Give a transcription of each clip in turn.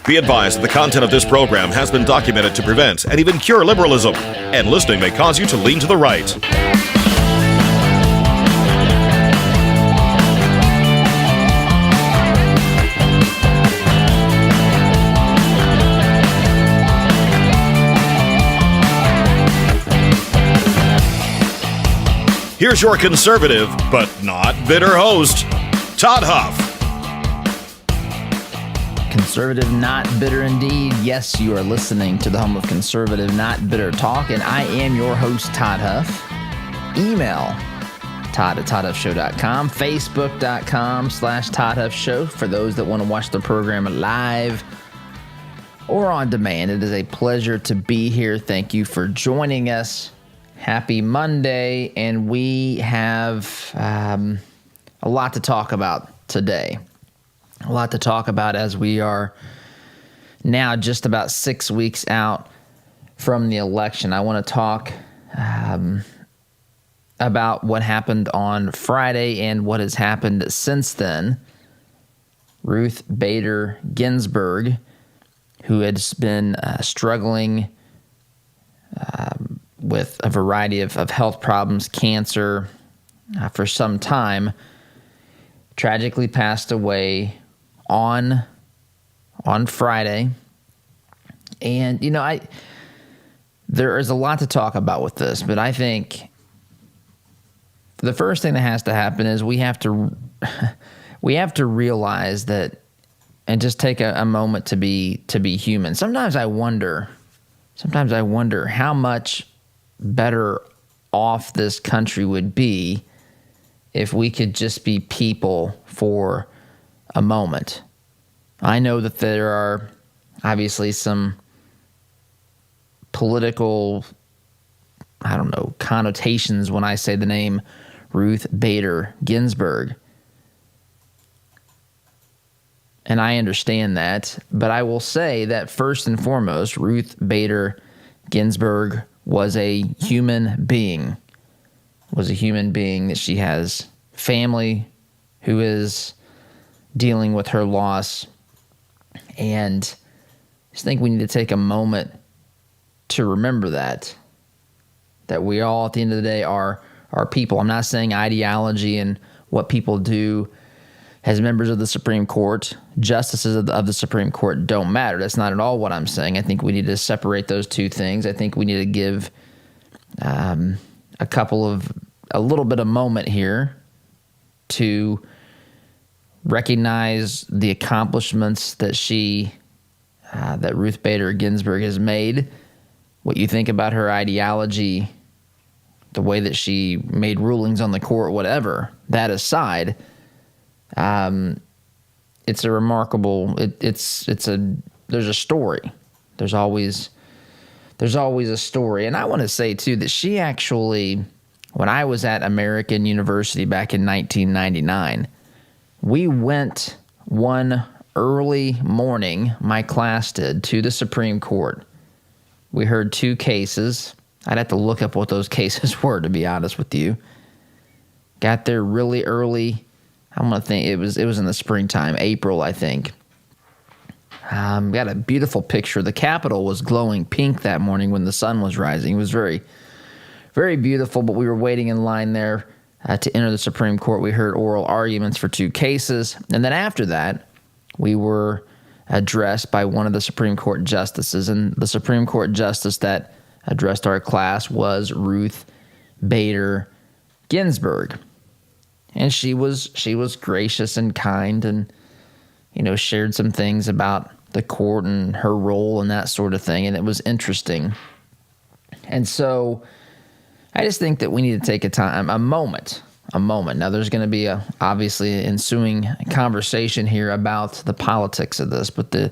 Be advised that the content of this program has been documented to prevent and even cure liberalism, and listening may cause you to lean to the right. Here's your conservative, but not bitter host, Todd Huff. Conservative, not bitter indeed. Yes, you are listening to the home of conservative, not bitter talk, and I am your host, Todd Huff. Email todd@toddhuffshow.com, facebook.com/toddhuffshow for those that want to watch the program live or on demand. It is a pleasure to be here. Thank you for joining us. Happy Monday, and we have a lot to talk about today. A lot to talk about as we are now just about 6 weeks out from the election. I want to talk about what happened on Friday and what has happened since then. Ruth Bader Ginsburg, who has been struggling with a variety of health problems, cancer, for some time, tragically passed away on Friday. And, you know, there is a lot to talk about with this, but I think the first thing that has to happen is we have to realize that, and just take a moment to be human. Sometimes I wonder how much better off this country would be if we could just be people for a moment. I know that there are obviously some political, connotations when I say the name Ruth Bader Ginsburg. And I understand that, but I will say that first and foremost, Ruth Bader Ginsburg was a human being. That she has family who is dealing with her loss. And I just think we need to take a moment to remember that we all, at the end of the day, are people. I'm not saying ideology and what people do as members of the Supreme Court, justices of the Supreme Court, don't matter. That's not at all what I'm saying. I think we need to separate those two things. I think we need to give a little bit of moment here to recognize the accomplishments that that Ruth Bader Ginsburg has made. What you think about her ideology, the way that she made rulings on the court, whatever, that aside, it's a remarkable. There's a story. There's always a story, and I want to say too that she actually, when I was at American University back in 1999, we went one early morning. My class did, to the Supreme Court. We heard two cases. I'd have to look up what those cases were, to be honest with you. Got there really early. I'm gonna think it was in the springtime, April, I think. Got a beautiful picture. The Capitol was glowing pink that morning when the sun was rising. It was very, very beautiful. But we were waiting in line there to enter the Supreme Court. We heard oral arguments for two cases, and then after that, we were addressed by one of the Supreme Court justices. And the Supreme Court justice that addressed our class was Ruth Bader Ginsburg. And she was gracious and kind, and shared some things about the court and her role and that sort of thing, and it was interesting. And so I just think that we need to take a moment. Now, there's going to be obviously an ensuing conversation here about the politics of this, but the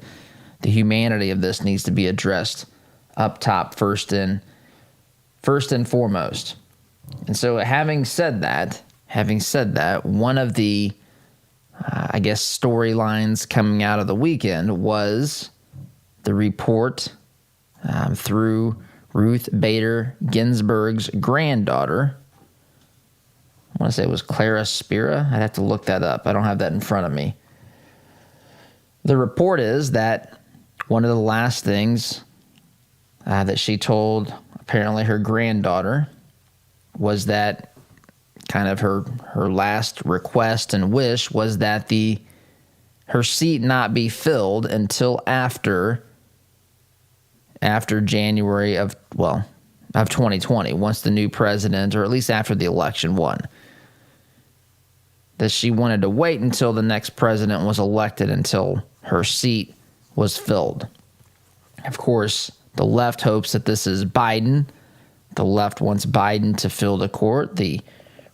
humanity of this needs to be addressed up top first and foremost. And so having said that, one of the storylines coming out of the weekend was the report through Ruth Bader Ginsburg's granddaughter. I want to say it was Clara Spira. I'd have to look that up. I don't have that in front of me. The report is that one of the last things that she told apparently her granddaughter was that kind of her last request and wish was that her seat not be filled until after January of 2020, once the new president, or at least after the election, won. That she wanted to wait until the next president was elected until her seat was filled. Of course, the left hopes that this is Biden. The left wants Biden to fill the court. The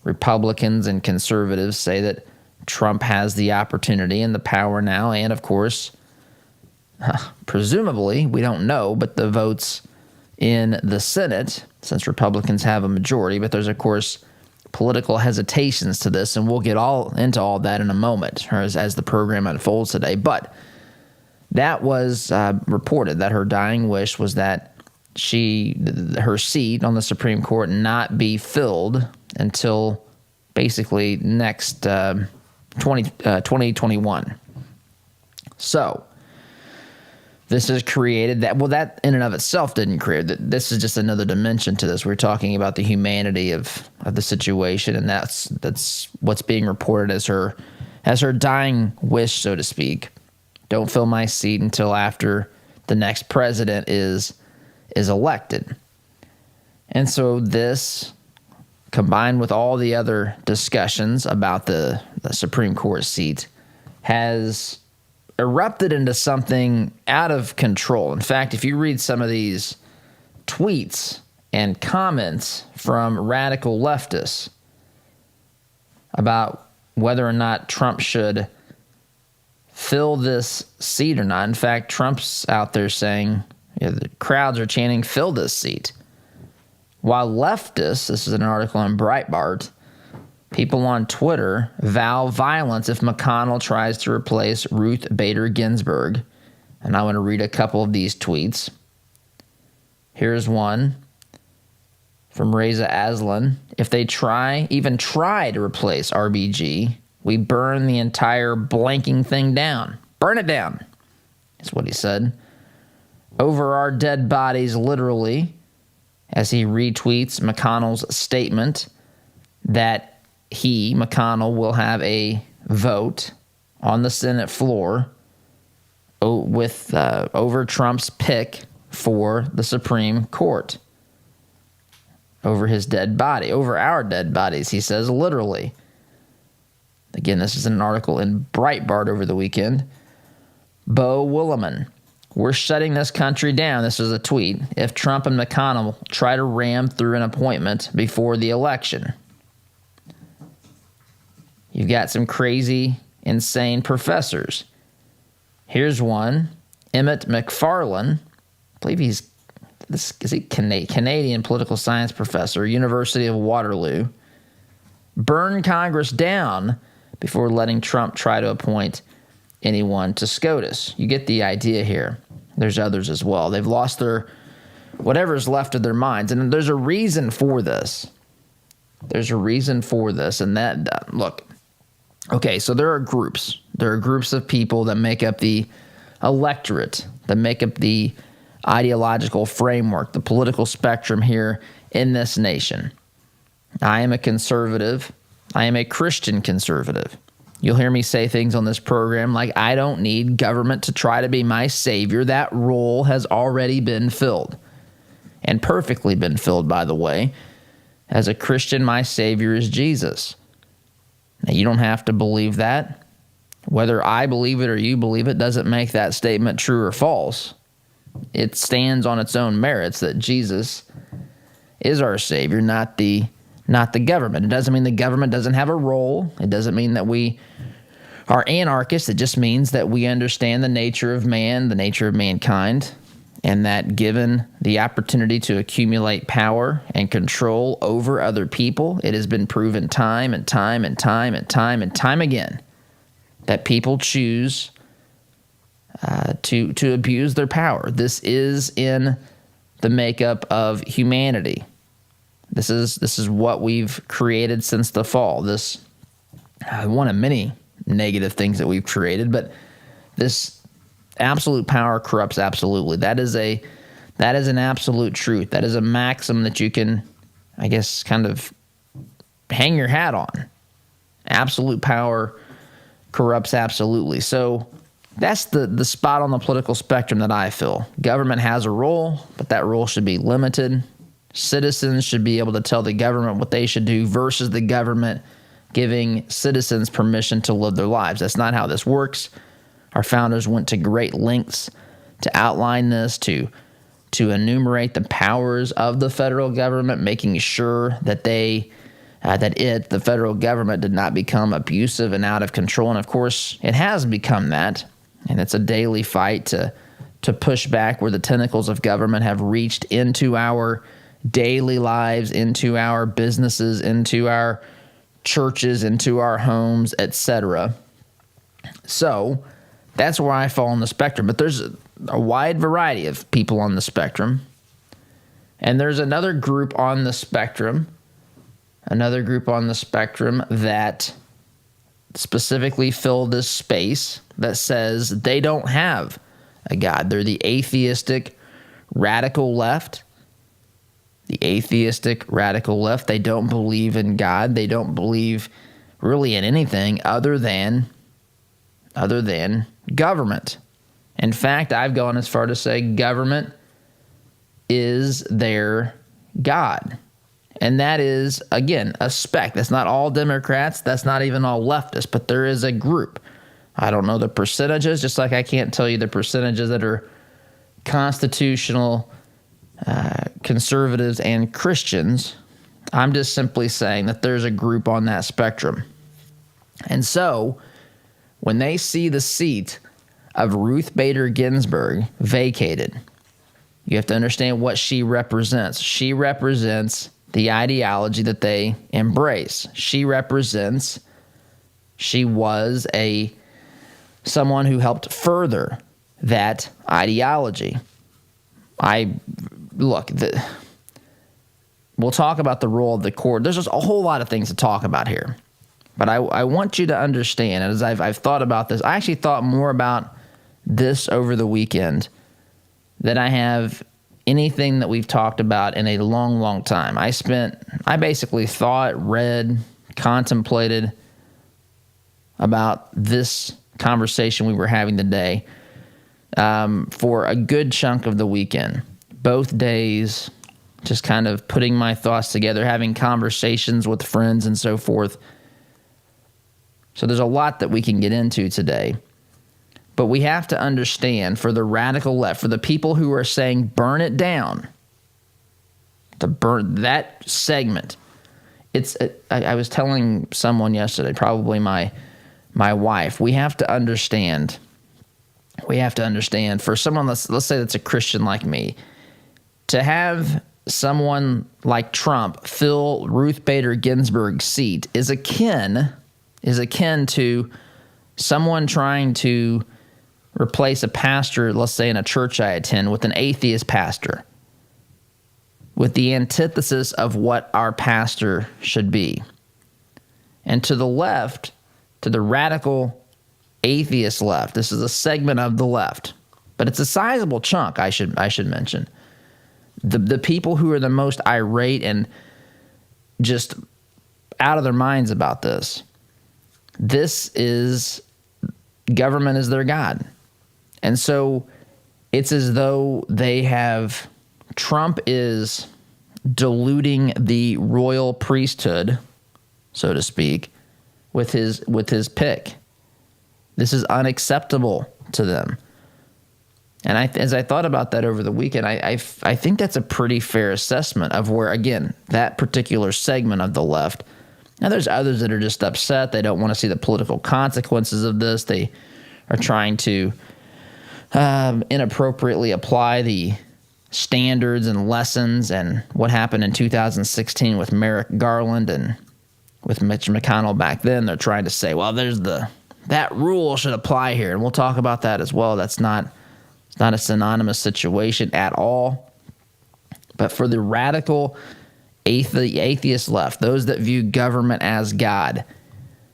Republicans and conservatives say that Trump has the opportunity and the power now, and of course, presumably, we don't know, but the votes in the Senate, since Republicans have a majority, but there's, of course, political hesitations to this, and we'll get into all that in a moment as the program unfolds today. But that was reported that her dying wish was that her seat on the Supreme Court not be filled until basically next 2021. So this has created that in and of itself didn't create that. This is just another dimension to this. We're talking about the humanity of the situation, and that's what's being reported as her dying wish, so to speak. Don't fill my seat until after the next president is elected. And so this, combined with all the other discussions about the Supreme Court seat, has erupted into something out of control. In fact, if you read some of these tweets and comments from radical leftists about whether or not Trump should fill this seat or not. In fact, Trump's out there saying, the crowds are chanting, fill this seat. While leftists, this is an article on Breitbart, people on Twitter vow violence if McConnell tries to replace Ruth Bader Ginsburg. And I want to read a couple of these tweets. Here's one from Reza Aslan. If they even try to replace RBG, we burn the entire blanking thing down. Burn it down, is what he said. Over our dead bodies, literally, as he retweets McConnell's statement that McConnell, will have a vote on the Senate floor with over Trump's pick for the Supreme Court. Over his dead body, over our dead bodies, he says literally. Again, this is an article in Breitbart over the weekend. Bo Williman, we're shutting this country down. This is a tweet. If Trump and McConnell try to ram through an appointment before the election. You've got some crazy, insane professors. Here's one, Emmett McFarlane. I believe is he Canadian political science professor, University of Waterloo. Burn Congress down before letting Trump try to appoint anyone to SCOTUS. You get the idea here. There's others as well. They've lost whatever's left of their minds. And there's a reason for this. There's a reason for this. And that, look, okay, so there are groups. There are groups of people that make up the electorate, that make up the ideological framework, the political spectrum here in this nation. I am a conservative. I am a Christian conservative. You'll hear me say things on this program like, I don't need government to try to be my savior. That role has already been filled, and perfectly been filled, by the way. As a Christian, my savior is Jesus. Now, you don't have to believe that. Whether I believe it or you believe it doesn't make that statement true or false. It stands on its own merits that Jesus is our savior, not the government. It doesn't mean the government doesn't have a role. It doesn't mean that we are anarchists. It just means that we understand the nature of man, the nature of mankind, and that given the opportunity to accumulate power and control over other people, it has been proven time and time and time and time and time again that people choose to abuse their power. This is in the makeup of humanity. This is what we've created since the fall. This one of many negative things that we've created, but this Absolute power corrupts absolutely. That is an absolute truth. That is a maxim that you can, I guess, kind of hang your hat on. Absolute power corrupts absolutely. So that's the spot on the political spectrum that I feel. Government has a role, but that role should be limited. Citizens should be able to tell the government what they should do versus the government giving citizens permission to live their lives. That's not how this works. Our founders went to great lengths to outline this, to enumerate the powers of the federal government, making sure that the federal government did not become abusive and out of control. And of course, it has become that. And it's a daily fight to push back where the tentacles of government have reached into our daily lives, into our businesses, into our churches, into our homes, etc. So that's where I fall on the spectrum. But there's a wide variety of people on the spectrum. And there's another group on the spectrum that specifically fill this space that says they don't have a God. They're the atheistic radical left. The atheistic radical left. They don't believe in God. They don't believe really in anything other than government. In fact, I've gone as far to say government is their God. And that is, again, a spec. That's not all Democrats. That's not even all leftists, but there is a group. I don't know the percentages, just like I can't tell you the percentages that are constitutional conservatives and Christians. I'm just simply saying that there's a group on that spectrum. And so when they see the seat of Ruth Bader Ginsburg vacated, you have to understand what she represents. She represents the ideology that they embrace. She was someone who helped further that ideology. We'll talk about the role of the court. There's just a whole lot of things to talk about here. But I want you to understand, as I've thought about this, I actually thought more about this over the weekend than I have anything that we've talked about in a long, long time. I basically thought, read, contemplated about this conversation we were having today for a good chunk of the weekend. Both days, just kind of putting my thoughts together, having conversations with friends and so forth. So there's a lot that we can get into today. But we have to understand, for the radical left, for the people who are saying burn it down, to burn that segment. I was telling someone yesterday, probably my wife, we have to understand for someone, let's say that's a Christian like me, to have someone like Trump fill Ruth Bader Ginsburg's seat is akin to someone trying to replace a pastor, let's say in a church I attend, with an atheist pastor, with the antithesis of what our pastor should be. And to the left, to the radical atheist left, this is a segment of the left, but it's a sizable chunk, I should mention. The people who are the most irate and just out of their minds about this is government is their God. And so it's as though Trump is diluting the royal priesthood, so to speak, with his pick. This is unacceptable to them. And as I thought about that over the weekend, I think that's a pretty fair assessment of where, again, that particular segment of the left. Now, there's others that are just upset. They don't want to see the political consequences of this. They are trying to inappropriately apply the standards and lessons and what happened in 2016 with Merrick Garland and with Mitch McConnell back then. They're trying to say, well, that rule should apply here. And we'll talk about that as well. It's not a synonymous situation at all. But for the radical atheist left, those that view government as God,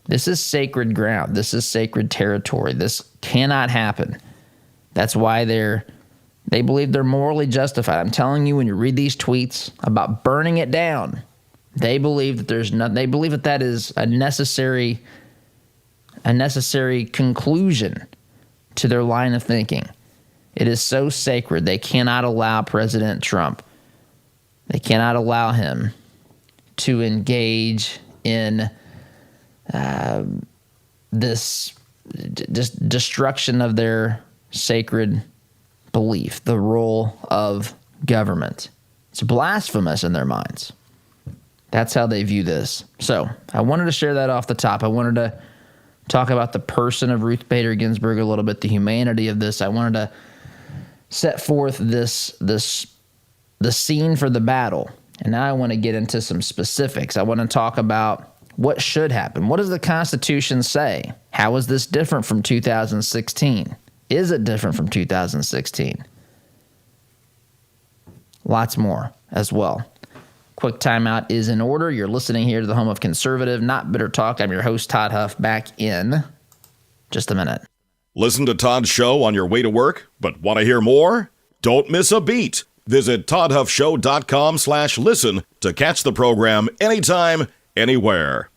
this is sacred ground. This is sacred territory. This cannot happen. That's why they believe they're morally justified. I'm telling you, when you read these tweets about burning it down, they believe that they believe that is a necessary conclusion to their line of thinking. It is so sacred. They cannot allow President Trump. They cannot allow him to engage in this just destruction of their sacred belief, the role of government. It's blasphemous in their minds. That's how they view this. So I wanted to share that off the top. I wanted to talk about the person of Ruth Bader Ginsburg a little bit, the humanity of this. I wanted to set forth the scene for the battle. And now I want to get into some specifics. I want to talk about what should happen. What does the Constitution say? How is this different from 2016? Is it different from 2016? Lots more as well. Quick timeout is in order. You're listening here to the home of conservative, not bitter talk. I'm your host, Todd Huff, back in just a minute. Listen to Todd's show on your way to work, but want to hear more? Don't miss a beat. Visit toddhuffshow.com/listen to catch the program anytime, anywhere.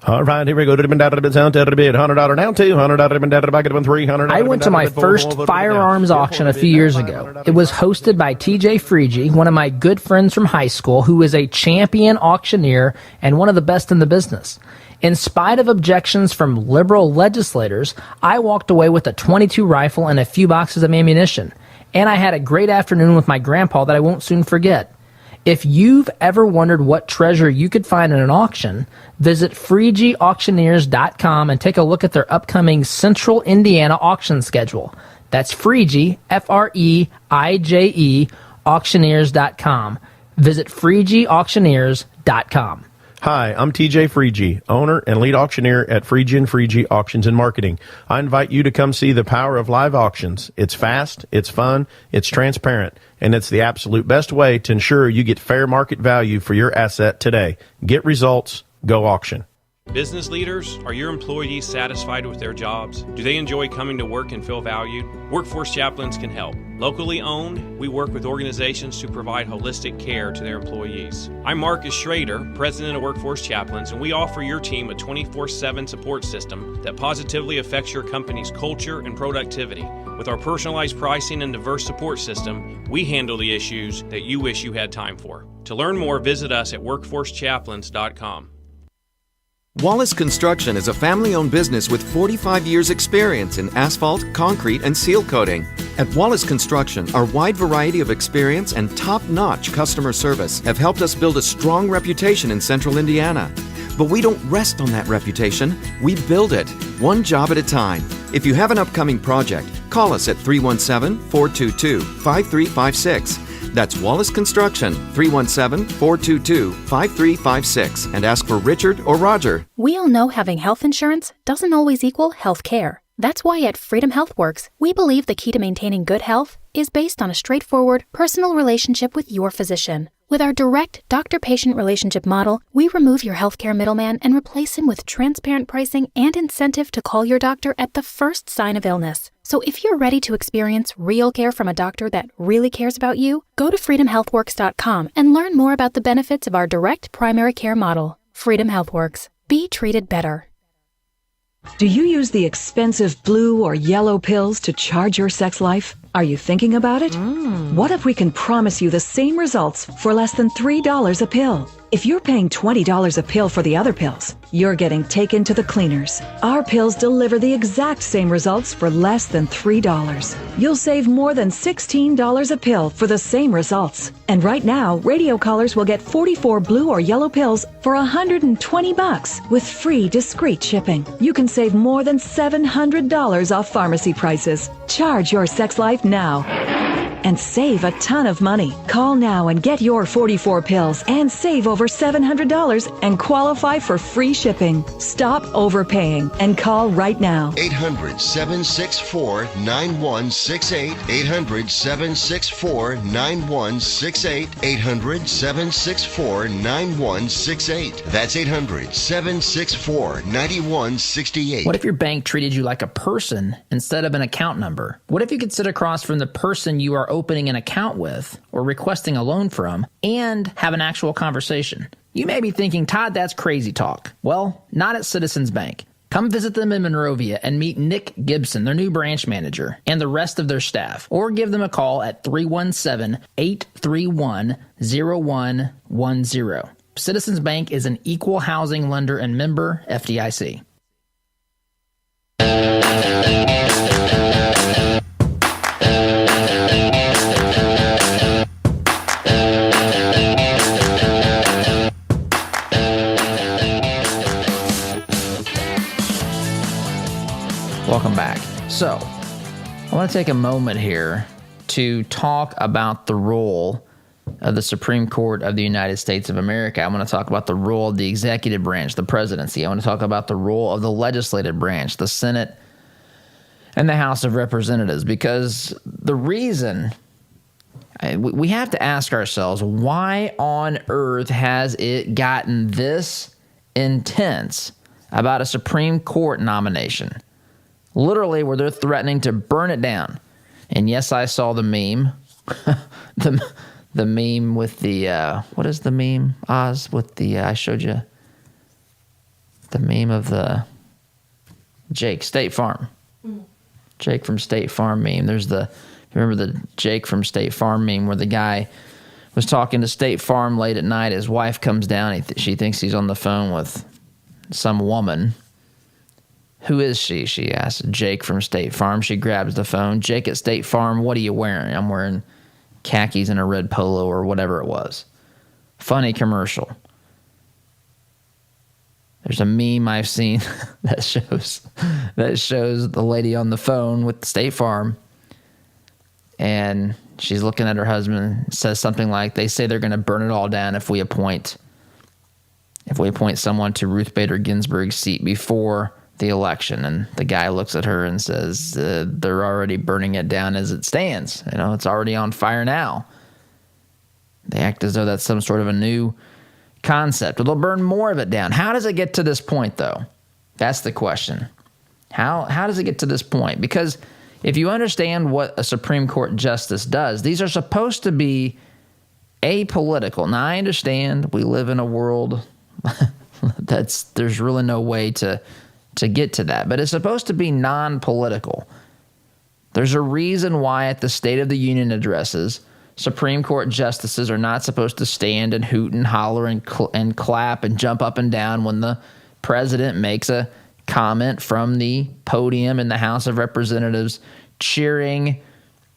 All right, here we go. $100 down, $200 back at $300. I went to my first firearms auction a few years ago. It was hosted by TJ Freegee, one of my good friends from high school, who is a champion auctioneer and one of the best in the business. In spite of objections from liberal legislators, I walked away with a .22 rifle and a few boxes of ammunition. And I had a great afternoon with my grandpa that I won't soon forget. If you've ever wondered what treasure you could find in an auction, visit FreegeeAuctioneers.com and take a look at their upcoming Central Indiana auction schedule. That's Freegee, Freije, auctioneers.com. Visit FreegeeAuctioneers.com. Hi, I'm TJ Freegee, owner and lead auctioneer at Freegee Auctions and Marketing. I invite you to come see the power of live auctions. It's fast, it's fun, it's transparent, and it's the absolute best way to ensure you get fair market value for your asset today. Get results, go auction. Business leaders, are your employees satisfied with their jobs? Do they enjoy coming to work and feel valued? Workforce Chaplains can help. Locally owned, we work with organizations to provide holistic care to their employees. I'm Marcus Schrader, president of Workforce Chaplains, and we offer your team a 24/7 support system that positively affects your company's culture and productivity. With our personalized pricing and diverse support system, we handle the issues that you wish you had time for. To learn more, visit us at workforcechaplains.com. Wallace Construction is a family-owned business with 45 years' experience in asphalt, concrete, and seal coating. At Wallace Construction, our wide variety of experience and top-notch customer service have helped us build a strong reputation in Central Indiana. But we don't rest on that reputation. We build it, one job at a time. If you have an upcoming project, call us at 317-422-5356. That's Wallace Construction, 317-422-5356, and ask for Richard or Roger. We all know having health insurance doesn't always equal health care. That's why at Freedom HealthWorks, we believe the key to maintaining good health is based on a straightforward, personal relationship with your physician. With our direct doctor-patient relationship model, we remove your healthcare middleman and replace him with transparent pricing and incentive to call your doctor at the first sign of illness. So if you're ready to experience real care from a doctor that really cares about you, go to freedomhealthworks.com and learn more about the benefits of our direct primary care model. Freedom HealthWorks. Be treated better. Do you use the expensive blue or yellow pills to charge your sex life? Are you thinking about it? What if we can promise you the same results for less than $3 a pill? If you're paying $20 a pill for the other pills, you're getting taken to the cleaners. Our pills deliver the exact same results for less than $3. You'll save more than $16 a pill for the same results. And right now, radio callers will get 44 blue or yellow pills for $120 with free discreet shipping. You can save more than $700 off pharmacy prices. Charge your sex life now. and save a ton of money. Call now and get your 44 pills and save over $700 and qualify for free shipping. Stop overpaying and call right now. 800-764-9168. 800-764-9168. 800-764-9168. That's 800-764-9168. What if your bank treated you like a person instead of an account number? What if you could sit across from the person you are opening an account with or requesting a loan from and have an actual conversation? You may be thinking, Todd, that's crazy talk. Well, not at Citizens Bank. Come visit them in Monrovia and meet Nick Gibson, their new branch manager, and the rest of their staff. Or give them a call at 317-831-0110. Citizens Bank is an equal housing lender and member FDIC. Welcome back. So, I want to take a moment here to talk about the role of the Supreme Court of the United States of America. I want to talk about the role of the executive branch, the presidency. I want to talk about the role of the legislative branch, the Senate and the House of Representatives, because the reason we have to ask ourselves, why on earth has it gotten this intense about a Supreme Court nomination? Literally, where they're threatening to burn it down. And yes, I saw the meme. the meme with the, what is the meme, Oz? With the, I showed you the meme of the Jake, State Farm. Jake from State Farm meme. There's the, remember the Jake from State Farm meme where the guy was talking to State Farm late at night. His wife comes down. She thinks he's on the phone with some woman. Who is she? She asks. Jake from State Farm. She grabs the phone. Jake at State Farm, what are you wearing? I'm wearing khakis and a red polo or whatever it was. Funny commercial. There's a meme I've seen that shows the lady on the phone with State Farm, and she's looking at her husband. Says something like, "They say they're going to burn it all down if we appoint someone to Ruth Bader Ginsburg's seat before the election." And the guy looks at her and says, "They're already burning it down as it stands. You know, it's already on fire now." They act as though that's some sort of a new concept. Well, they'll burn more of it down. How does it get to this point, though? That's the question. How does it get to this point? Because if you understand what a Supreme Court justice does, these are supposed to be apolitical. Now, I understand we live in a world there's really no way to get to that, but it's supposed to be non-political. There's a reason why at the State of the Union addresses, Supreme Court justices are not supposed to stand and hoot and holler and clap and jump up and down when the president makes a comment from the podium in the House of Representatives cheering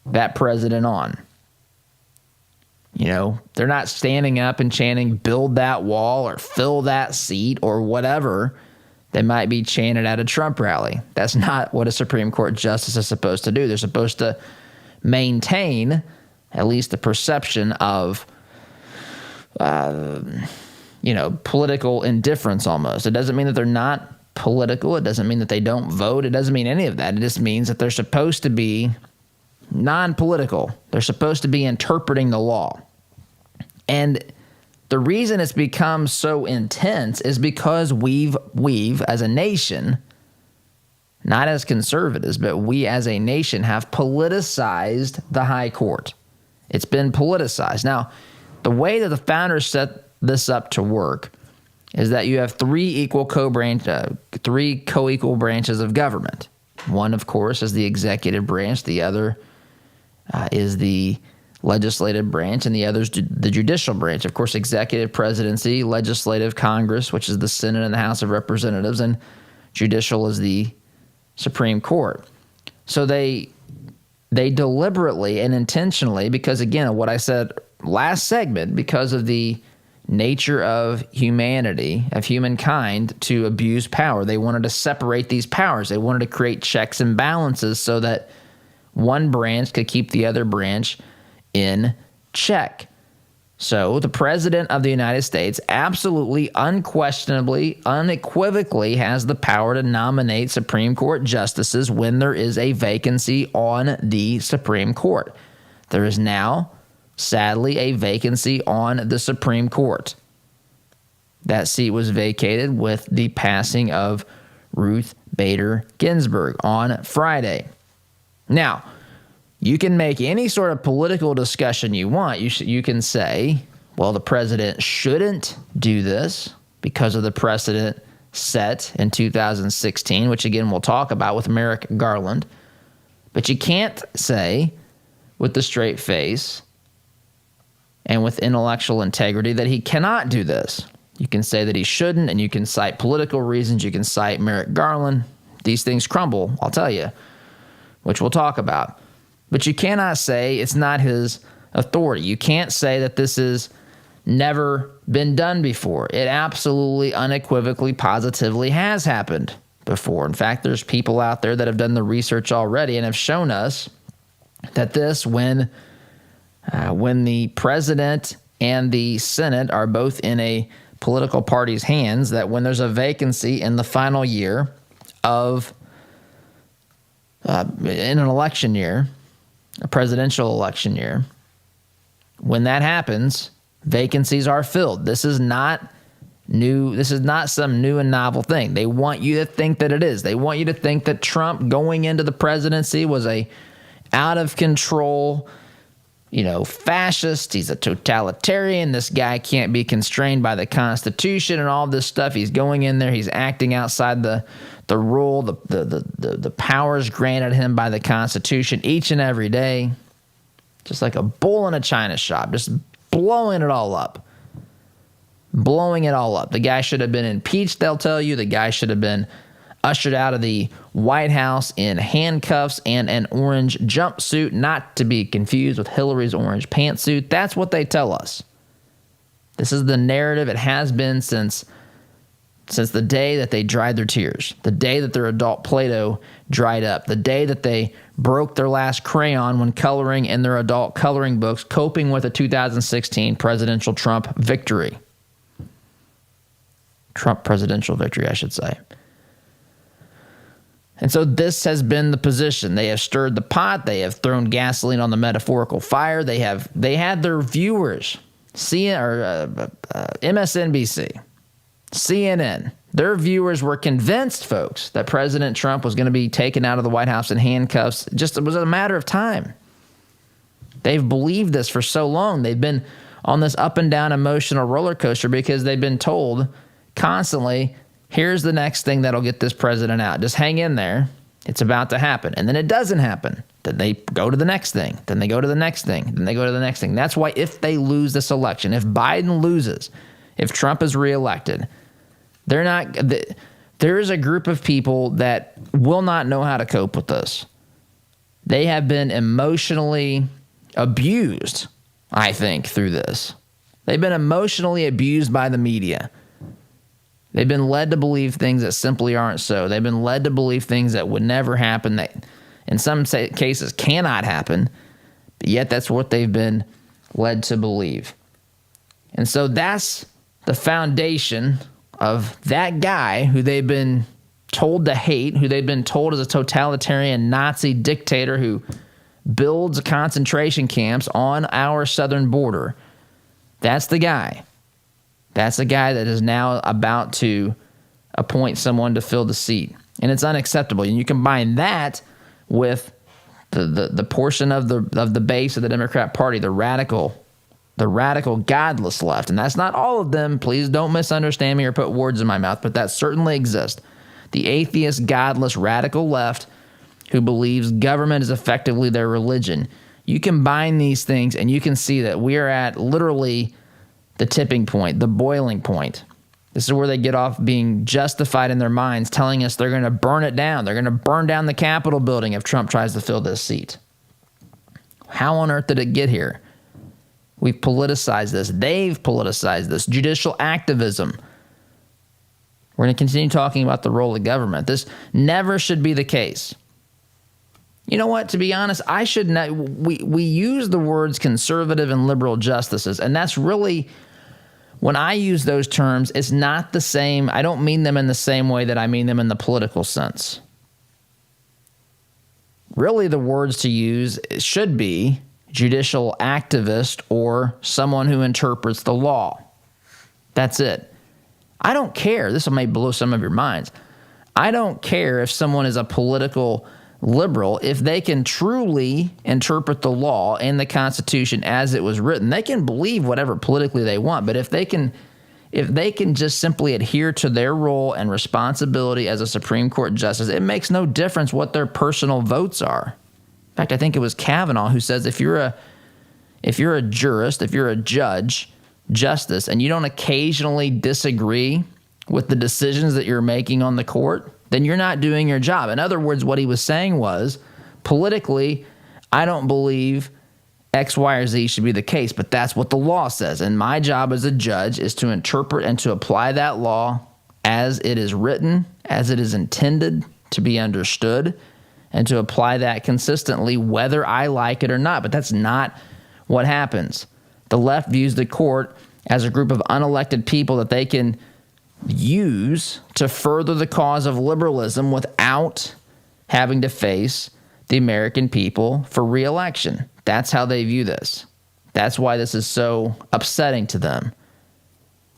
that president on. You know, they're not standing up and chanting, "Build that wall" or "Fill that seat" or whatever they might be chanted at a Trump rally. That's not what a Supreme Court justice is supposed to do. They're supposed to maintain at least the perception of, political indifference almost. It doesn't mean that they're not political. It doesn't mean that they don't vote. It doesn't mean any of that. It just means that they're supposed to be non-political. They're supposed to be interpreting the law. And the reason it's become so intense is because we've as a nation, not as conservatives, but we as a nation have politicized the high court. It's been politicized. Now, the way that the founders set this up to work is that you have three co-equal branches of government. One, of course, is the executive branch. The other is the legislative branch, and the other is the judicial branch. Of course, executive, presidency, legislative, Congress, which is the Senate and the House of Representatives, and judicial is the Supreme Court. So they deliberately and intentionally, because again, what I said last segment, because of the nature of humanity, of humankind, to abuse power. They wanted to separate these powers. They wanted to create checks and balances so that one branch could keep the other branch in check. So the president of the United States absolutely, unquestionably, unequivocally has the power to nominate Supreme Court justices when there is a vacancy on the Supreme Court. There is now, sadly, a vacancy on the Supreme Court. That seat was vacated with the passing of Ruth Bader Ginsburg on Friday. Now, you can make any sort of political discussion you want. You can say, well, the president shouldn't do this because of the precedent set in 2016, which again we'll talk about with Merrick Garland. But you can't say with the straight face and with intellectual integrity that he cannot do this. You can say that he shouldn't, and you can cite political reasons. You can cite Merrick Garland. These things crumble, I'll tell you, which we'll talk about. But you cannot say it's not his authority. You can't say that this has never been done before. It absolutely, unequivocally, positively has happened before. In fact, there's people out there that have done the research already and have shown us that this, when the president and the Senate are both in a political party's hands, that when there's a vacancy in the final year of in an election year, a presidential election year, when that happens, vacancies are filled. This is not new. This is not some new and novel thing. They want you to think that it is. They want you to think that Trump going into the presidency was a out of control, fascist. He's a totalitarian. This guy can't be constrained by the Constitution and all this stuff. He's going in there. He's acting outside the rule, the powers granted him by the Constitution each and every day. Just like a bull in a china shop, just blowing it all up. Blowing it all up. The guy should have been impeached, they'll tell you. The guy should have been ushered out of the White House in handcuffs and an orange jumpsuit, not to be confused with Hillary's orange pantsuit. That's what they tell us. This is the narrative. It has been since the day that they dried their tears, the day that their adult Play-Doh dried up, the day that they broke their last crayon when coloring in their adult coloring books, coping with a 2016 presidential Trump victory. Trump presidential victory, I should say. And so this has been the position. They have stirred the pot. They have thrown gasoline on the metaphorical fire. They had their viewers, MSNBC, CNN. Their viewers were convinced, folks, that President Trump was going to be taken out of the White House in handcuffs. It was a matter of time. They've believed this for so long. They've been on this up and down emotional roller coaster because they've been told constantly, here's the next thing that'll get this president out. Just hang in there. It's about to happen. And then it doesn't happen. Then they go to the next thing. Then they go to the next thing. Then they go to the next thing. That's why if they lose this election, if Biden loses, if Trump is reelected, there is a group of people that will not know how to cope with this. They have been emotionally abused, I think, through this. They've been emotionally abused by the media. They've been led to believe things that simply aren't so. They've been led to believe things that would never happen, that in some cases cannot happen, but yet that's what they've been led to believe. And so that's the foundation of that guy who they've been told to hate, who they've been told is a totalitarian Nazi dictator who builds concentration camps on our southern border. That's the guy. That's the guy that is now about to appoint someone to fill the seat. And it's unacceptable. And you combine that with the portion of the base of the Democrat Party, the radical godless left. And that's not all of them. Please don't misunderstand me or put words in my mouth, but that certainly exists. The atheist, godless, radical left who believes government is effectively their religion. You combine these things and you can see that we are at literally the tipping point, the boiling point. This is where they get off being justified in their minds, telling us they're going to burn it down. They're going to burn down the Capitol building if Trump tries to fill this seat. How on earth did it get here? We've politicized this. They've politicized this. Judicial activism. We're going to continue talking about the role of government. This never should be the case. You know what? To be honest, I should not. We use the words conservative and liberal justices, and that's really, when I use those terms, it's not the same. I don't mean them in the same way that I mean them in the political sense. Really, the words to use should be judicial activist or someone who interprets the law. That's it. I don't care. This may blow some of your minds. I don't care if someone is a political liberal. If they can truly interpret the law and the Constitution as it was written, they can believe whatever politically they want. But if they can just simply adhere to their role and responsibility as a Supreme Court justice, it makes no difference what their personal votes are. In fact, I think it was Kavanaugh who says if you're a jurist, if you're a justice, and you don't occasionally disagree with the decisions that you're making on the court, then you're not doing your job. In other words, what he was saying was, politically, I don't believe X, Y, or Z should be the case, but that's what the law says. And my job as a judge is to interpret and to apply that law as it is written, as it is intended to be understood, and to apply that consistently, whether I like it or not. But that's not what happens. The left views the court as a group of unelected people that they can use to further the cause of liberalism without having to face the American people for re-election. That's how they view this. That's why this is so upsetting to them.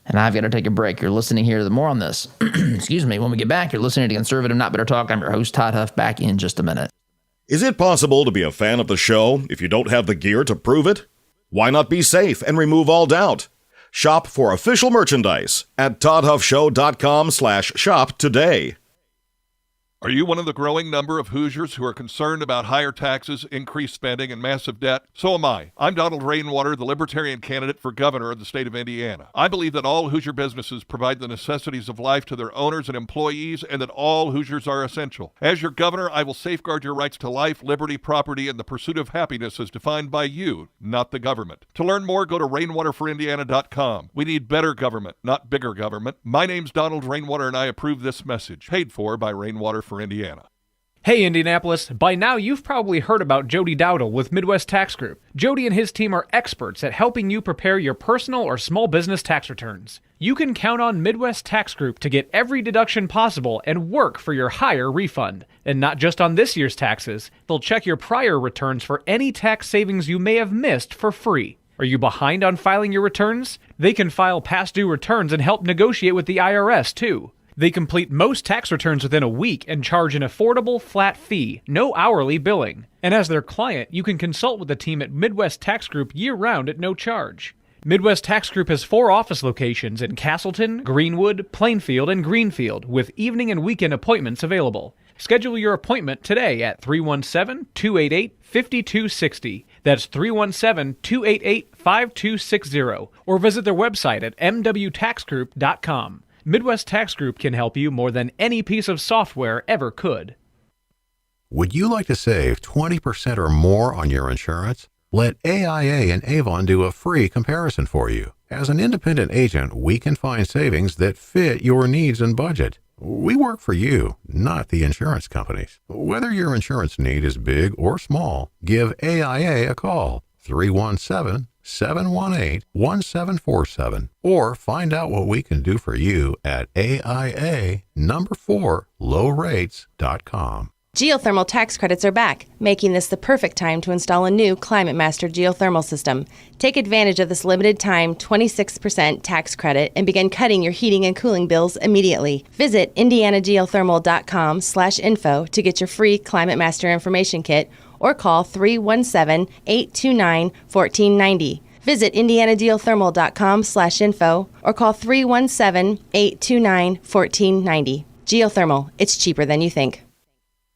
And I've got to take a break. You're listening here to more on this. Excuse me. When we get back, you're listening to Conservative Not Better Talk. I'm your host, Todd Huff, back in just a minute. Is it possible to be a fan of the show if you don't have the gear to prove it? Why not be safe and remove all doubt? Shop for official merchandise at toddhuffshow.com/shop today. Are you one of the growing number of Hoosiers who are concerned about higher taxes, increased spending, and massive debt? So am I. I'm Donald Rainwater, the Libertarian candidate for governor of the state of Indiana. I believe that all Hoosier businesses provide the necessities of life to their owners and employees, and that all Hoosiers are essential. As your governor, I will safeguard your rights to life, liberty, property, and the pursuit of happiness as defined by you, not the government. To learn more, go to rainwaterforindiana.com. We need better government, not bigger government. My name's Donald Rainwater, and I approve this message. Paid for by Rainwater for Indiana. Hey Indianapolis, by now you've probably heard about Jody Dowdle with Midwest Tax Group. Jody and his team are experts at helping you prepare your personal or small business tax returns. You can count on Midwest Tax Group to get every deduction possible and work for your higher refund. And not just on this year's taxes, they'll check your prior returns for any tax savings you may have missed for free. Are you behind on filing your returns? They can file past due returns and help negotiate with the IRS too. They complete most tax returns within a week and charge an affordable, flat fee, no hourly billing. And as their client, you can consult with the team at Midwest Tax Group year-round at no charge. Midwest Tax Group has 4 office locations in Castleton, Greenwood, Plainfield, and Greenfield, with evening and weekend appointments available. Schedule your appointment today at 317-288-5260. That's 317-288-5260. Or visit their website at mwtaxgroup.com. Midwest Tax Group can help you more than any piece of software ever could. Would you like to save 20% or more on your insurance? Let AIA and Avon do a free comparison for you. As an independent agent, we can find savings that fit your needs and budget. We work for you, not the insurance companies. Whether your insurance need is big or small, give AIA a call, 317-718-1747, or find out what we can do for you at AIA4lowrates.com. Geothermal tax credits are back, making this the perfect time to install a new Climate Master geothermal system. Take advantage of this limited time 26% tax credit and begin cutting your heating and cooling bills immediately. Visit indianageothermal.com/info to get your free Climate Master information kit or call 317-829-1490. Visit indianageothermal.com/info or call 317-829-1490. Geothermal, it's cheaper than you think.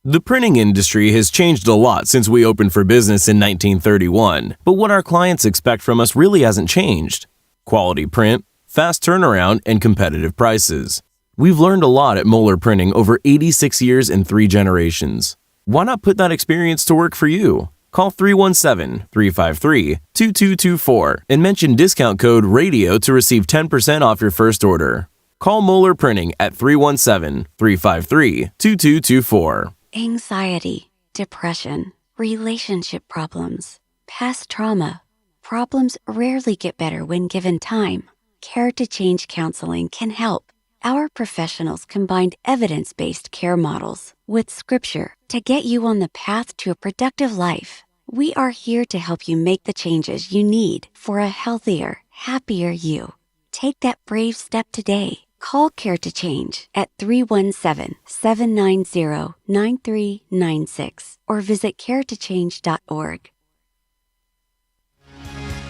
The printing industry has changed a lot since we opened for business in 1931, but what our clients expect from us really hasn't changed. Quality print, fast turnaround, and competitive prices. We've learned a lot at Moeller Printing over 86 years and 3 generations. Why not put that experience to work for you? Call 317-353-2224 and mention discount code RADIO to receive 10% off your first order. Call Moeller Printing at 317-353-2224. Anxiety. depression, relationship problems, past trauma. Problems rarely get better when given time. Care to Change counseling can help. Our professionals combined evidence-based care models with scripture to get you on the path to a productive life. We are here to help you make the changes you need for a healthier, happier you. Take that brave step today. Call Care to Change at 317-790-9396 or visit caretochange.org.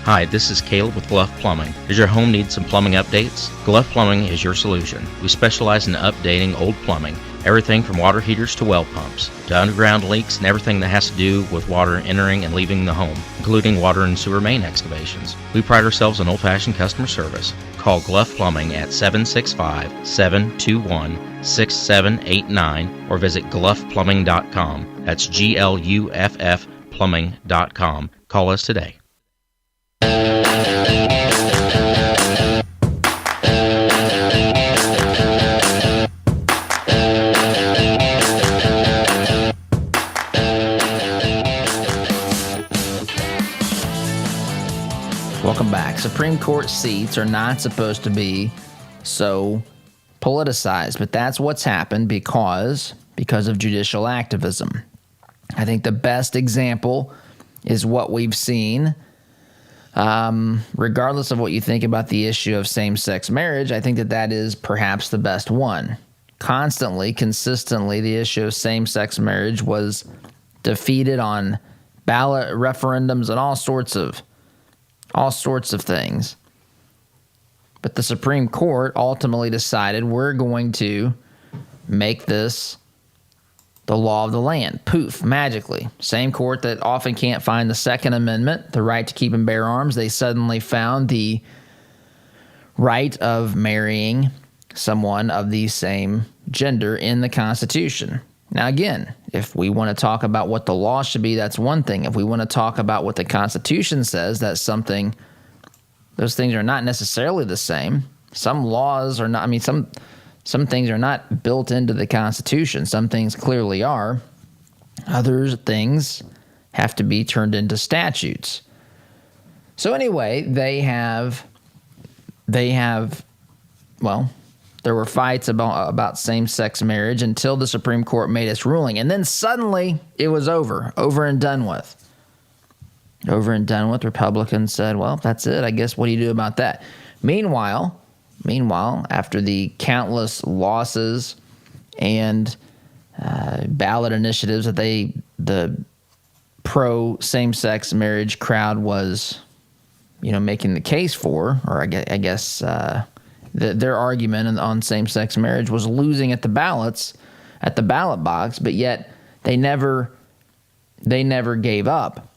Hi, this is Caleb with Gluff Plumbing. Does your home need some plumbing updates? Gluff Plumbing is your solution. We specialize in updating old plumbing, everything from water heaters to well pumps, to underground leaks and everything that has to do with water entering and leaving the home, including water and sewer main excavations. We pride ourselves on old-fashioned customer service. Call Gluff Plumbing at 765-721-6789 or visit gluffplumbing.com. That's GLUFF plumbing.com. Call us today. Welcome back. Supreme Court seats are not supposed to be so politicized, but that's what's happened because of judicial activism. I think the best example is what we've seen. Regardless of what you think about the issue of same-sex marriage, I think that is perhaps the best one. Consistently, the issue of same-sex marriage was defeated on ballot referendums and all sorts of things. But the Supreme Court ultimately decided we're going to make this the law of the land. Poof, magically. Same court that often can't find the Second Amendment, the right to keep and bear arms, they suddenly found the right of marrying someone of the same gender in the Constitution. Now, again, if we want to talk about what the law should be, that's one thing. If we want to talk about what the Constitution says, that's something. Those things are not necessarily the same. Some laws are not, some things are not built into the Constitution. Some things clearly are. Other things have to be turned into statutes. So anyway, there were fights about same-sex marriage until the Supreme Court made its ruling. And then suddenly it was over and done with. Republicans said, well, that's it. I guess what do you do about that? Meanwhile, after the countless losses and ballot initiatives that the pro same-sex marriage crowd was, making the case for, or I guess their argument on same-sex marriage was losing at the ballot box, but yet they never gave up.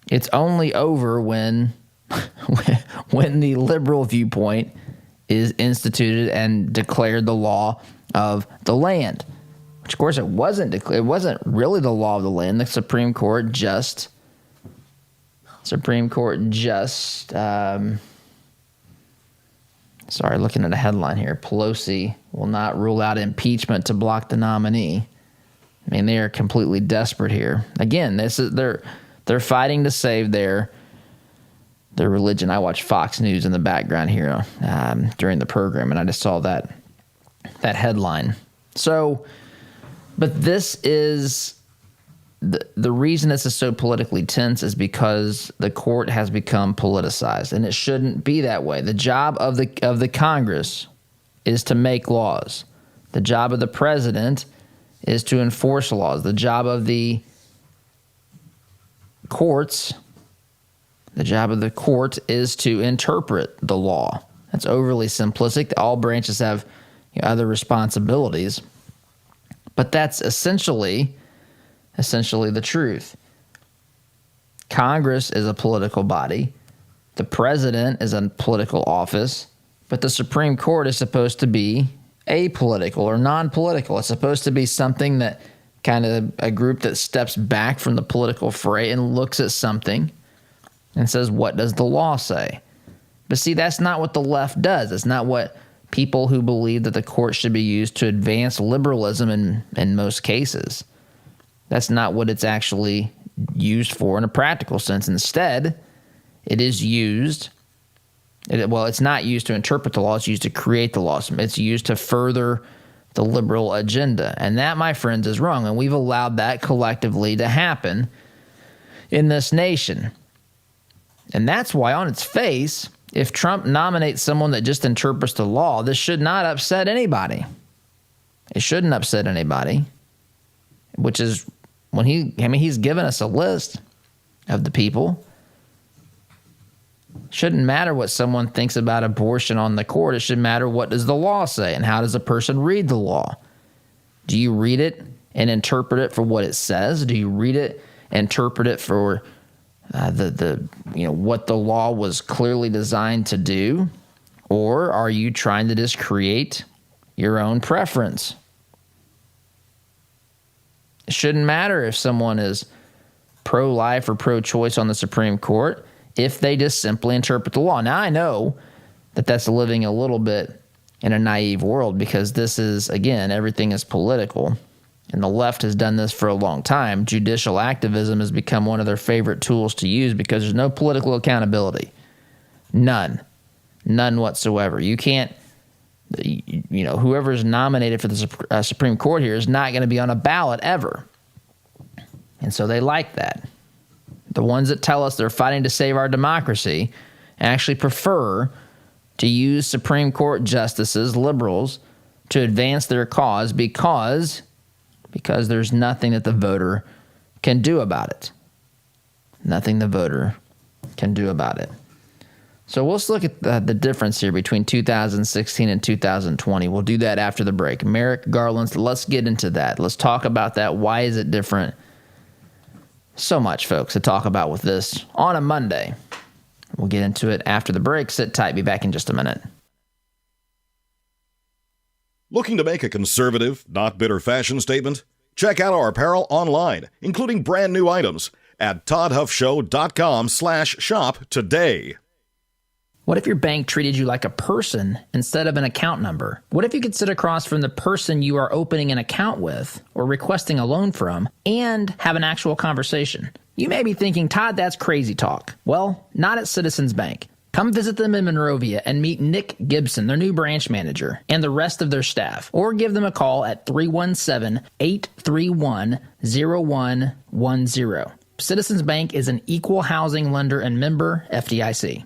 It's only over when the liberal viewpoint is instituted and declared the law of the land, which of course it wasn't really the law of the land. The Supreme Court just looking at a headline here. Pelosi will not rule out impeachment to block the nominee. They are completely desperate here. Again, they're fighting to save their religion. I watch Fox News in the background here during the program, and I just saw that headline. So, but this is the reason this is so politically tense is because the court has become politicized, and it shouldn't be that way. The job of the Congress is to make laws. The job of the president is to enforce laws. The job of the court is to interpret the law. That's overly simplistic. All branches have other responsibilities, but that's essentially the truth. Congress is a political body. The president is a political office, but the Supreme Court is supposed to be apolitical or non-political. It's supposed to be something that kind of a group that steps back from the political fray and looks at something and says, what does the law say? But see, that's not what the left does. It's not what people who believe that the court should be used to advance liberalism in most cases. That's not what it's actually used for in a practical sense. Instead, it is used, it's not used to interpret the law, it's used to create the laws. It's used to further the liberal agenda. And that, my friends, is wrong. And we've allowed that collectively to happen in this nation. And that's why, on its face, if Trump nominates someone that just interprets the law, this should not upset anybody. It shouldn't upset anybody, which is when he's given us a list of the people. Shouldn't matter what someone thinks about abortion on the court. It should matter what does the law say and how does a person read the law. Do you read it and interpret it for what it says? Do you read it, interpret it for what the law was clearly designed to do? Or are you trying to just create your own preference? It shouldn't matter if someone is pro-life or pro-choice on the Supreme Court if they just simply interpret the law. Now, I know that that's living a little bit in a naive world because this is, again, everything is political. And the left has done this for a long time. Judicial activism has become one of their favorite tools to use because there's no political accountability. None whatsoever. You can't, whoever's nominated for the Supreme Court here is not going to be on a ballot ever. And so they like that. The ones that tell us they're fighting to save our democracy actually prefer to use Supreme Court justices, liberals, to advance their cause because there's nothing that the voter can do about it. Nothing the voter can do about it. So let's look at the difference here between 2016 and 2020. We'll do that after the break. Merrick Garland, let's get into that. Let's talk about that. Why is it different? So much, folks, to talk about with this on a Monday. We'll get into it after the break. Sit tight. Be back in just a minute. Looking to make a conservative, not bitter fashion statement? Check out our apparel online, including brand new items at toddhuffshow.com/shop today. What if your bank treated you like a person instead of an account number? What if you could sit across from the person you are opening an account with or requesting a loan from and have an actual conversation? You may be thinking, Todd, that's crazy talk. Well, not at Citizens Bank. Come visit them in Monrovia and meet Nick Gibson, their new branch manager, and the rest of their staff. Or give them a call at 317-831-0110. Citizens Bank is an equal housing lender and member FDIC.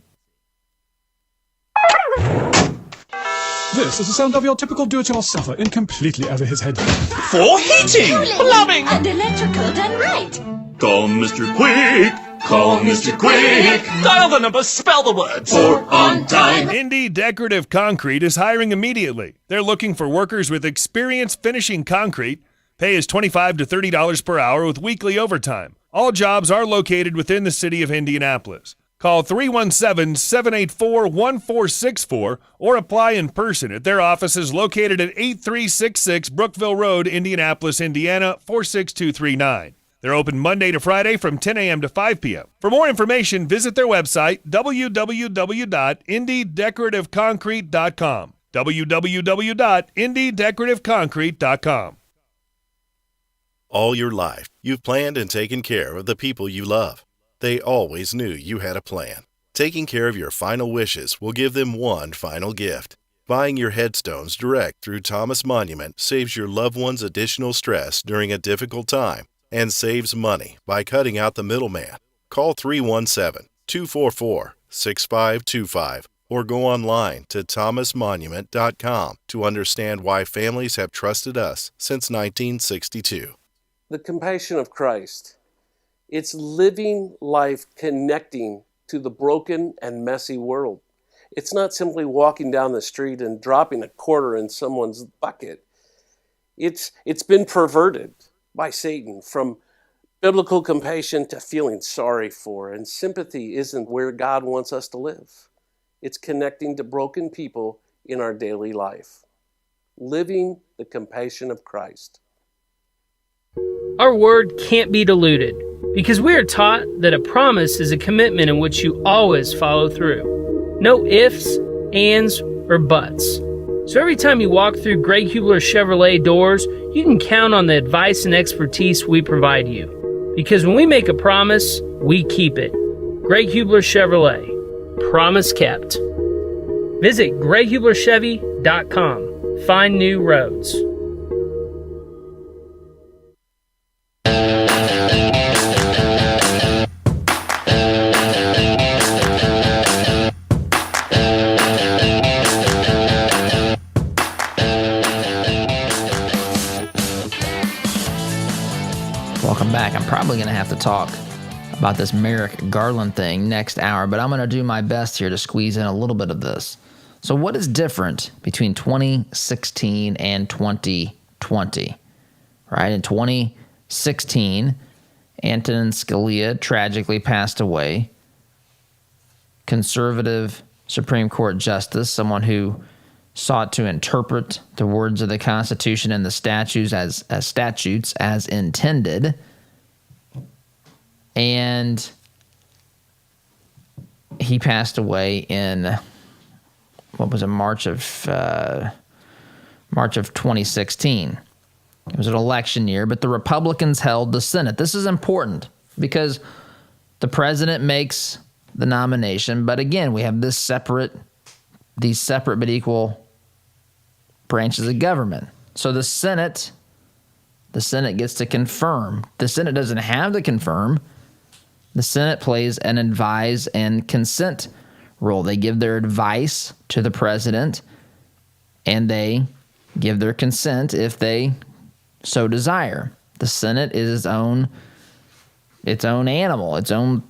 This is the sound of your typical do-it-yourselfer in completely over his head. For heating, plumbing, and electrical done right. Call Mr. Quick. Call Mr. Quick. Dial the number, spell the words. For on time. Indy Decorative Concrete is hiring immediately. They're looking for workers with experience finishing concrete. Pay is $25 to $30 per hour with weekly overtime. All jobs are located within the city of Indianapolis. Call 317-784-1464 or apply in person at their offices located at 8366 Brookville Road, Indianapolis, Indiana, 46239. They're open Monday to Friday from 10 a.m. to 5 p.m. For more information, visit their website, www.indydecorativeconcrete.com. www.indydecorativeconcrete.com. All your life, you've planned and taken care of the people you love. They always knew you had a plan. Taking care of your final wishes will give them one final gift. Buying your headstones direct through Thomas Monument saves your loved ones additional stress during a difficult time and saves money by cutting out the middleman. Call 317-244-6525 or go online to thomasmonument.com to understand why families have trusted us since 1962. The compassion of Christ. It's living life connecting to the broken and messy world. It's not simply walking down the street and dropping a quarter in someone's bucket. It's been perverted by Satan from biblical compassion to feeling sorry for. And sympathy isn't where God wants us to live. It's connecting to broken people in our daily life. Living the compassion of Christ. Our word can't be diluted, because we are taught that a promise is a commitment in which you always follow through. No ifs, ands, or buts. So every time you walk through Greg Hubler Chevrolet doors, you can count on the advice and expertise we provide you. Because when we make a promise, we keep it. Greg Hubler Chevrolet. Promise kept. Visit GregHublerChevy.com. Find new roads. Welcome back. I'm probably going to have to talk about this Merrick Garland thing next hour, but I'm going to do my best here to squeeze in a little bit of this. So what is different between 2016 and 2020? Right? In 2016, Antonin Scalia tragically passed away. Conservative Supreme Court justice, someone who sought to interpret the words of the Constitution and the statutes as intended. And he passed away in, March of 2016. It was an election year, but the Republicans held the Senate. This is important because the president makes the nomination, but again, we have these separate but equal branches of government. So the Senate gets to confirm. The Senate doesn't have to confirm. The Senate plays an advise and consent role. They give their advice to the president, and they give their consent if they so desire. The Senate is its own animal, its own.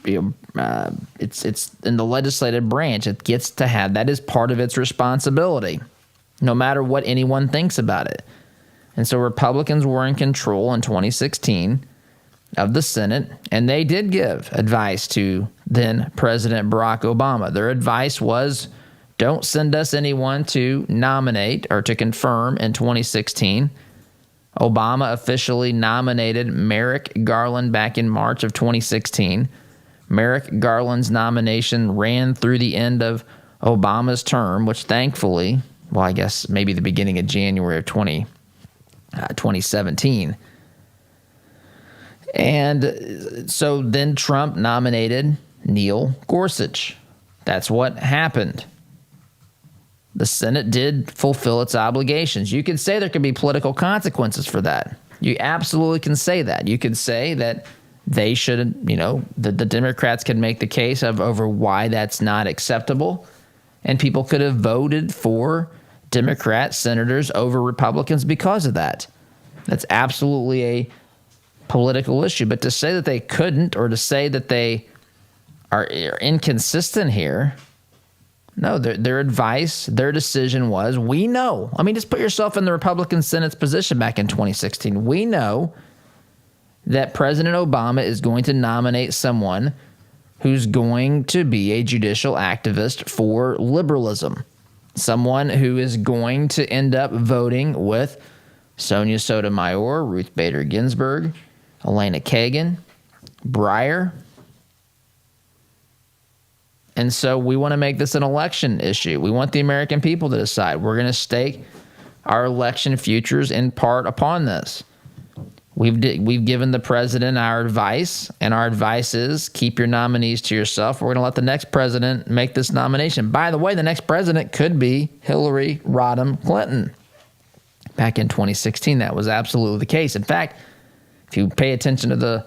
It's in the legislative branch. It gets to have that is part of its responsibility, no matter what anyone thinks about it. And so Republicans were in control in 2016 of the Senate, and they did give advice to then President Barack Obama. Their advice was, don't send us anyone to nominate or to confirm in 2016. Obama officially nominated Merrick Garland back in March of 2016. Merrick Garland's nomination ran through the end of Obama's term, which thankfully, I guess maybe the beginning of January of 2017. And so then Trump nominated Neil Gorsuch. That's what happened. The Senate did fulfill its obligations. You can say there could be political consequences for that. You absolutely can say that. You could say that they should, the Democrats can make the case over why that's not acceptable. And people could have voted for Democrat senators over Republicans because of that. That's absolutely a political issue. But to say that they couldn't, or to say that they are inconsistent here, no, their advice, their decision was, we know. I mean, just put yourself in the Republican Senate's position back in 2016. We know that President Obama is going to nominate someone who's going to be a judicial activist for liberalism, someone who is going to end up voting with Sonia Sotomayor, Ruth Bader Ginsburg, Elena Kagan, Breyer. And so we want to make this an election issue. We want the American people to decide. We're going to stake our election futures in part upon this. We've given the president our advice, and our advice is keep your nominees to yourself. We're going to let the next president make this nomination. By the way, the next president could be Hillary Rodham Clinton. Back in 2016, that was absolutely the case. In fact, if you pay attention to the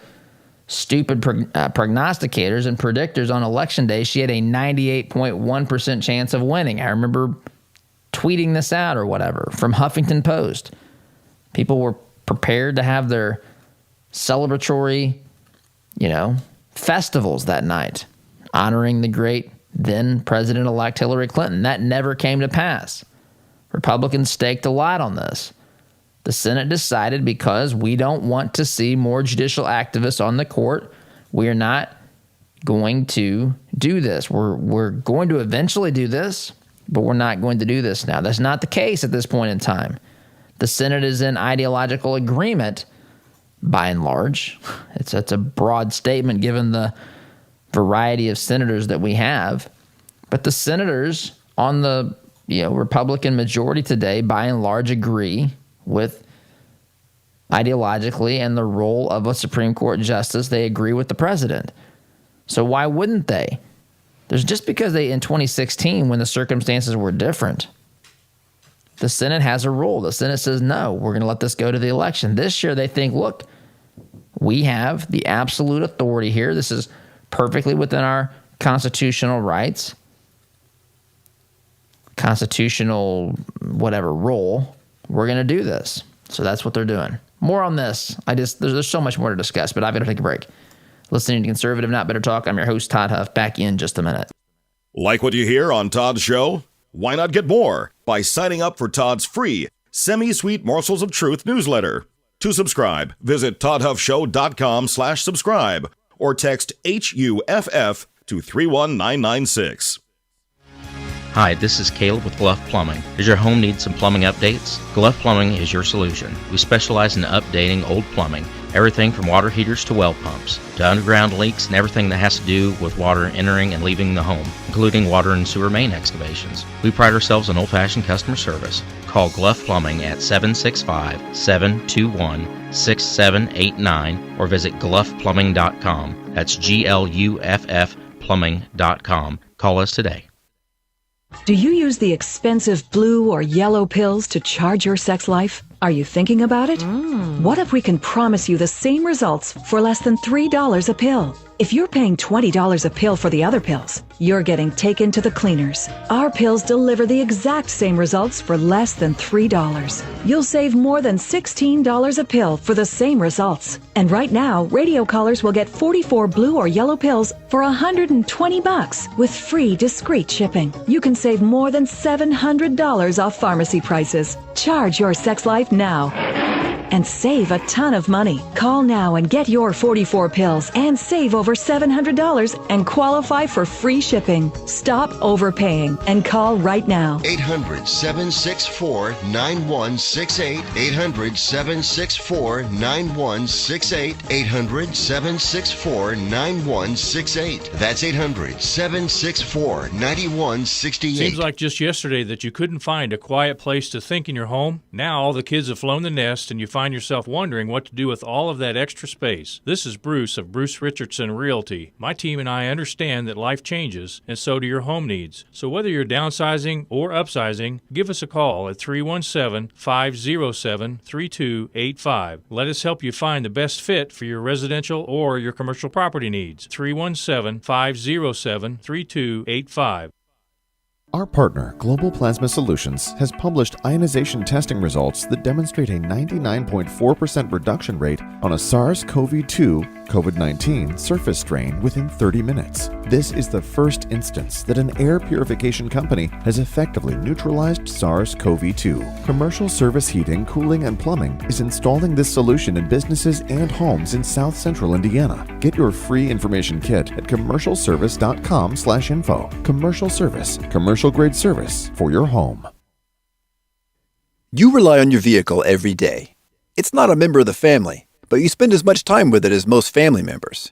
stupid prognosticators and predictors on election day, she had a 98.1% chance of winning. I remember tweeting this out or whatever from Huffington Post. People were prepared to have their celebratory, festivals that night, honoring the great then President-elect Hillary Clinton. That never came to pass. Republicans staked a lot on this. The Senate decided because we don't want to see more judicial activists on the court, we are not going to do this. We're going to eventually do this, but we're not going to do this now. That's not the case at this point in time. The Senate is in ideological agreement, by and large. It's a broad statement given the variety of senators that we have. But the senators on the Republican majority today, by and large, agree with ideologically and the role of a Supreme Court justice. They agree with the president. So why wouldn't they? There's just because in 2016, when the circumstances were different, the Senate has a rule. The Senate says, no, we're going to let this go to the election. This year, they think, look, we have the absolute authority here. This is perfectly within our constitutional rights, constitutional whatever role. We're going to do this. So that's what they're doing. More on this. There's so much more to discuss, but I've got to take a break. Listening to Conservative Not Better Talk, I'm your host, Todd Huff. Back in just a minute. Like what you hear on Todd's show? Why not get more by signing up for Todd's free Semi-Sweet Morsels of Truth newsletter? To subscribe, visit toddhuffshow.com/subscribe or text HUFF to 31996. Hi, this is Caleb with Gluff Plumbing. Does your home need some plumbing updates? Gluff Plumbing is your solution. We specialize in updating old plumbing, everything from water heaters to well pumps, to underground leaks and everything that has to do with water entering and leaving the home, including water and sewer main excavations. We pride ourselves on old-fashioned customer service. Call Gluff Plumbing at 765-721-6789 or visit gluffplumbing.com. That's GLUFF plumbing.com. Call us today. Do you use the expensive blue or yellow pills to charge your sex life? Are you thinking about it? What if we can promise you the same results for less than $3 a pill? If you're paying $20 a pill for the other pills, you're getting taken to the cleaners. Our pills deliver the exact same results for less than $3. You'll save more than $16 a pill for the same results. And right now, radio callers will get 44 blue or yellow pills for $120 with free discreet shipping. You can save more than $700 off pharmacy prices. Charge your sex life now and save a ton of money. Call now and get your 44 pills and save over $700 and qualify for free shipping. Stop overpaying and call right now. 800-764-9168. 800-764-9168. 800-764-9168. That's 800-764-9168. Seems like just yesterday that you couldn't find a quiet place to think in your home. Now all the kids have flown the nest and you find yourself wondering what to do with all of that extra space. This is Bruce of Bruce Richardson Realty. My team and I understand that life changes, and so do your home needs. So whether you're downsizing or upsizing, give us a call at 317-507-3285. Let us help you find the best fit for your residential or your commercial property needs. 317-507-3285. Our partner, Global Plasma Solutions, has published ionization testing results that demonstrate a 99.4% reduction rate on a SARS-CoV-2 COVID-19 surface strain within 30 minutes. This is the first instance that an air purification company has effectively neutralized SARS-CoV-2. Commercial Service Heating, Cooling, and Plumbing is installing this solution in businesses and homes in South Central Indiana. Get your free information kit at commercialservice.com/info. Commercial Service, commercial-grade service for your home. You rely on your vehicle every day. It's not a member of the family, but you spend as much time with it as most family members.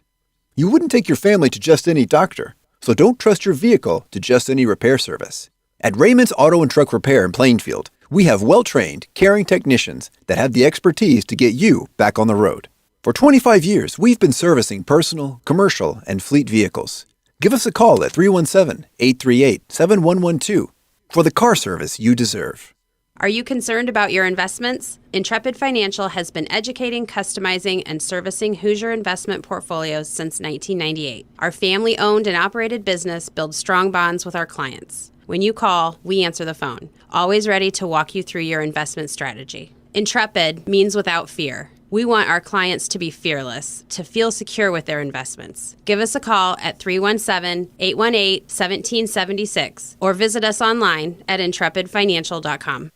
You wouldn't take your family to just any doctor, so don't trust your vehicle to just any repair service. At Raymond's Auto and Truck Repair in Plainfield, we have well-trained, caring technicians that have the expertise to get you back on the road. For 25 years, we've been servicing personal, commercial, and fleet vehicles. Give us a call at 317-838-7112 for the car service you deserve. Are you concerned about your investments? Intrepid Financial has been educating, customizing, and servicing Hoosier investment portfolios since 1998. Our family-owned and operated business builds strong bonds with our clients. When you call, we answer the phone, always ready to walk you through your investment strategy. Intrepid means without fear. We want our clients to be fearless, to feel secure with their investments. Give us a call at 317-818-1776 or visit us online at intrepidfinancial.com.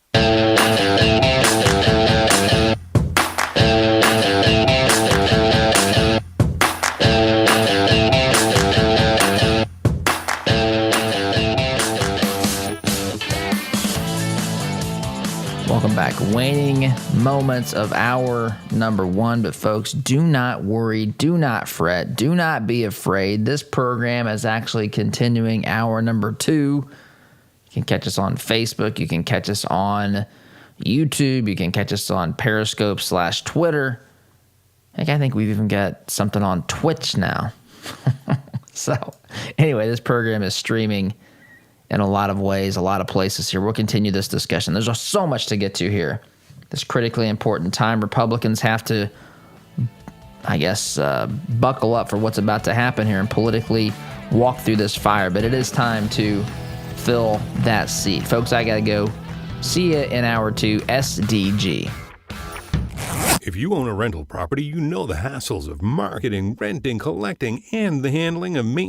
Welcome back. Waning moments of hour number one. But folks, do not worry. Do not fret. Do not be afraid. This program is actually continuing hour number two. You can catch us on Facebook. You can catch us on YouTube. You can catch us on Periscope/Twitter. Heck, I think we've even got something on Twitch now. So anyway, this program is streaming in a lot of ways, a lot of places here. We'll continue this discussion. There's just so much to get to here. This critically important time. Republicans have to, I guess, buckle up for what's about to happen here and politically walk through this fire. But it is time to fill that seat. Folks, I got to go. See you in hour 2, SDG. If you own a rental property, you know the hassles of marketing, renting, collecting, and the handling of maintenance.